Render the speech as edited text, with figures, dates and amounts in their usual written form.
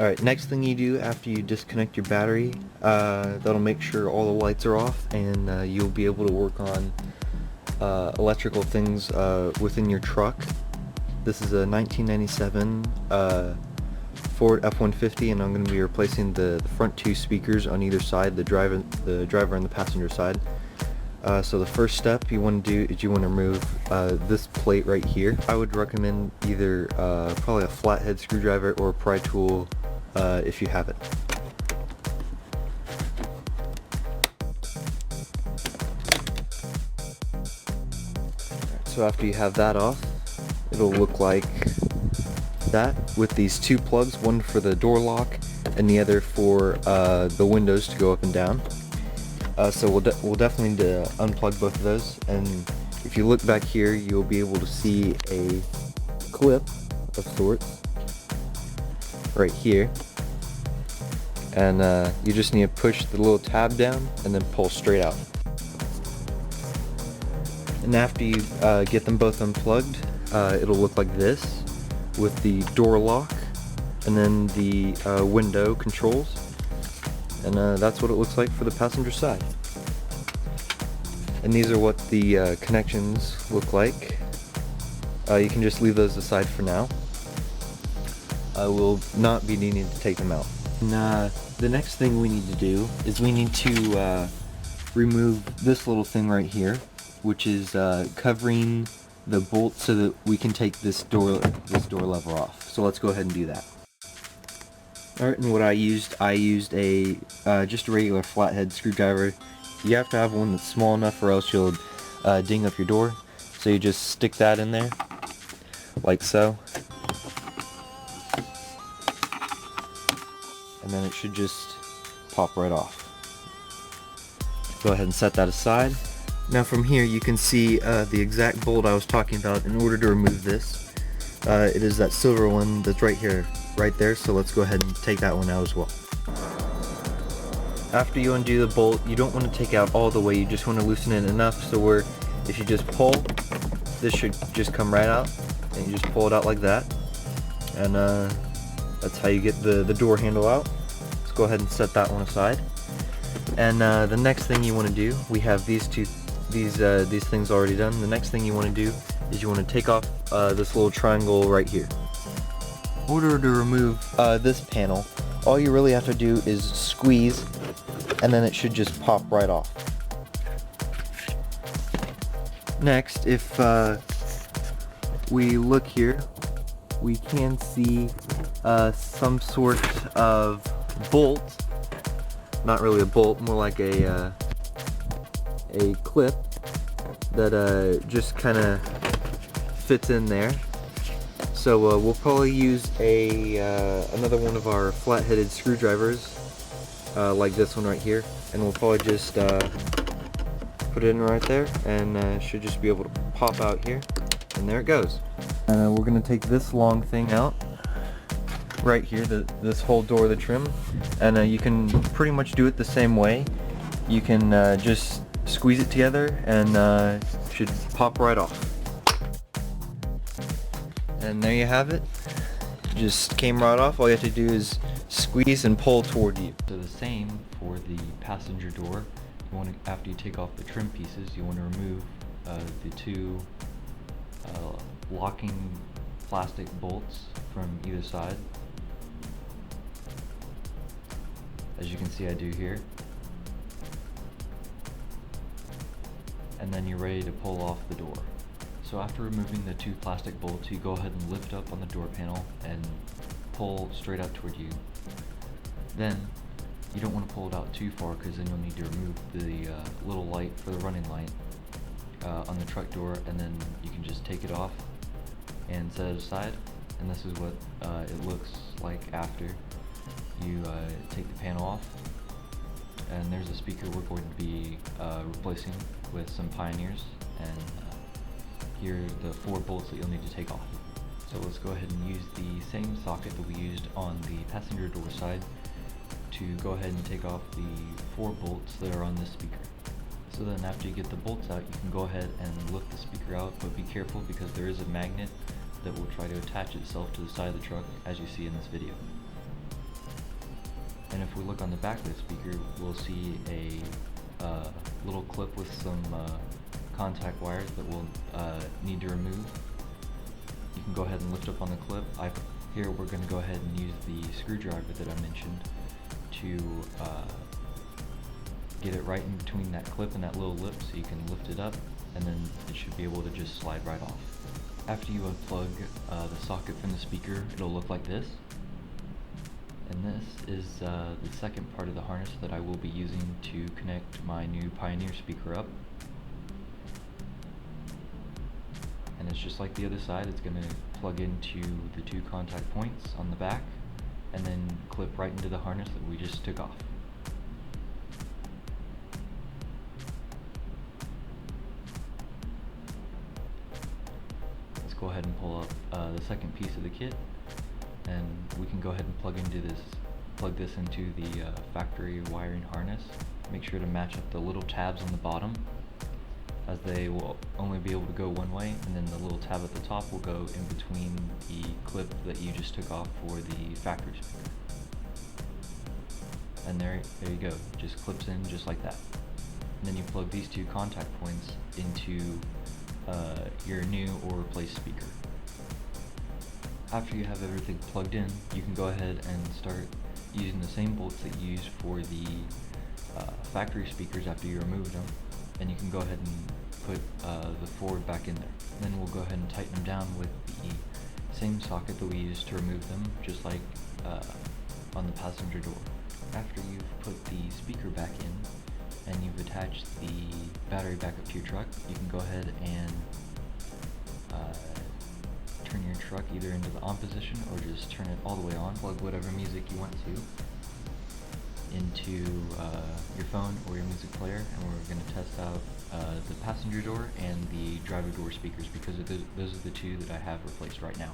Alright, next thing you do after you disconnect your battery, that'll make sure all the lights are off, and you'll be able to work on electrical things within your truck. This is a 1997 Ford F-150, and I'm going to be replacing the front two speakers on either side, the driver and the passenger side. So the first step you want to do is you want to remove this plate right here. I would recommend either probably a flathead screwdriver or a pry tool if you have it. So after you have that off, it'll look like that with these two plugs, one for the door lock and the other for the windows to go up and down. So we'll definitely need to unplug both of those, and if you look back here you'll be able to see a clip of sorts right here, and you just need to push the little tab down and then pull straight out. And after you get them both unplugged, it'll look like this with the door lock and then the window controls, and that's what it looks like for the passenger side. And these are what the connections look like. You can just leave those aside for now. I will not be needing to take them out. And the next thing we need to do is we need to remove this little thing right here, which is covering the bolt so that we can take this door lever off. So let's go ahead and do that. Alright, and what I used a just a regular flathead screwdriver. You have to have one that's small enough or else you'll ding up your door. So you just stick that in there, like so. And then it should just pop right off. Go ahead and set that aside. Now from here you can see the exact bolt I was talking about in order to remove this. It is that silver one that's right here, right there, so let's go ahead and take that one out as well. After you undo the bolt, you don't want to take out all the way, you just want to loosen it enough so where if you just pull, this should just come right out, and you just pull it out like that, and that's how you get the door handle out. Let's go ahead and set that one aside. And the next thing you want to do, we have these things already done. The next thing you want to do is you want to take off this little triangle right here. In order to remove this panel, all you really have to do is squeeze, and then it should just pop right off. Next, if we look here, we can see some sort of bolt. Not really a bolt, more like a clip that just kind of fits in there. So we'll probably use another one of our flat-headed screwdrivers, like this one right here, and we'll probably just put it in right there, and should just be able to pop out here, and there it goes. And we're going to take this long thing out right here, this whole door of the trim, and you can pretty much do it the same way. You can just squeeze it together and should pop right off. And there you have it. Just came right off. All you have to do is squeeze and pull toward you. So the same for the passenger door. You want to, after you take off the trim pieces, you want to remove the two locking plastic bolts from either side. As you can see, I do here. And then you're ready to pull off the door. So after removing the two plastic bolts, you go ahead and lift up on the door panel and pull straight out toward you. Then you don't want to pull it out too far, because then you'll need to remove the little light for the running light on the truck door, and then you can just take it off and set it aside. And this is what it looks like after you take the panel off. And there's a speaker we're going to be replacing with some Pioneers, and here are the 4 bolts that you'll need to take off. So let's go ahead and use the same socket that we used on the passenger door side to go ahead and take off the 4 bolts that are on this speaker. So then after you get the bolts out, you can go ahead and lift the speaker out, but be careful because there is a magnet that will try to attach itself to the side of the truck, as you see in this video. And if we look on the back of the speaker, we'll see a little clip with some contact wires that we'll need to remove. You can go ahead and lift up on the clip. Here we're going to go ahead and use the screwdriver that I mentioned to get it right in between that clip and that little lip, so you can lift it up, and then it should be able to just slide right off. After you unplug the socket from the speaker, it'll look like this. And this is the second part of the harness that I will be using to connect my new Pioneer speaker up. And it's just like the other side. It's going to plug into the two contact points on the back and then clip right into the harness that we just took off. Let's go ahead and pull up the second piece of the kit, and we can go ahead and plug this into the factory wiring harness. Make sure to match up the little tabs on the bottom, as they will only be able to go one way, and then the little tab at the top will go in between the clip that you just took off for the factory speaker. And there you go, just clips in just like that. And then you plug these two contact points into your new or replaced speaker. After you have everything plugged in, you can go ahead and start using the same bolts that you used for the factory speakers after you removed them, and you can go ahead and put the forward back in there. Then we'll go ahead and tighten them down with the same socket that we used to remove them, just like on the passenger door. After you've put the speaker back in and you've attached the battery back up to your truck, you can go ahead and turn your truck either into the on position or just turn it all the way on. Plug whatever music you want to into your phone or your music player, and we're going to test out the passenger door and the driver door speakers, because those are the two that I have replaced right now.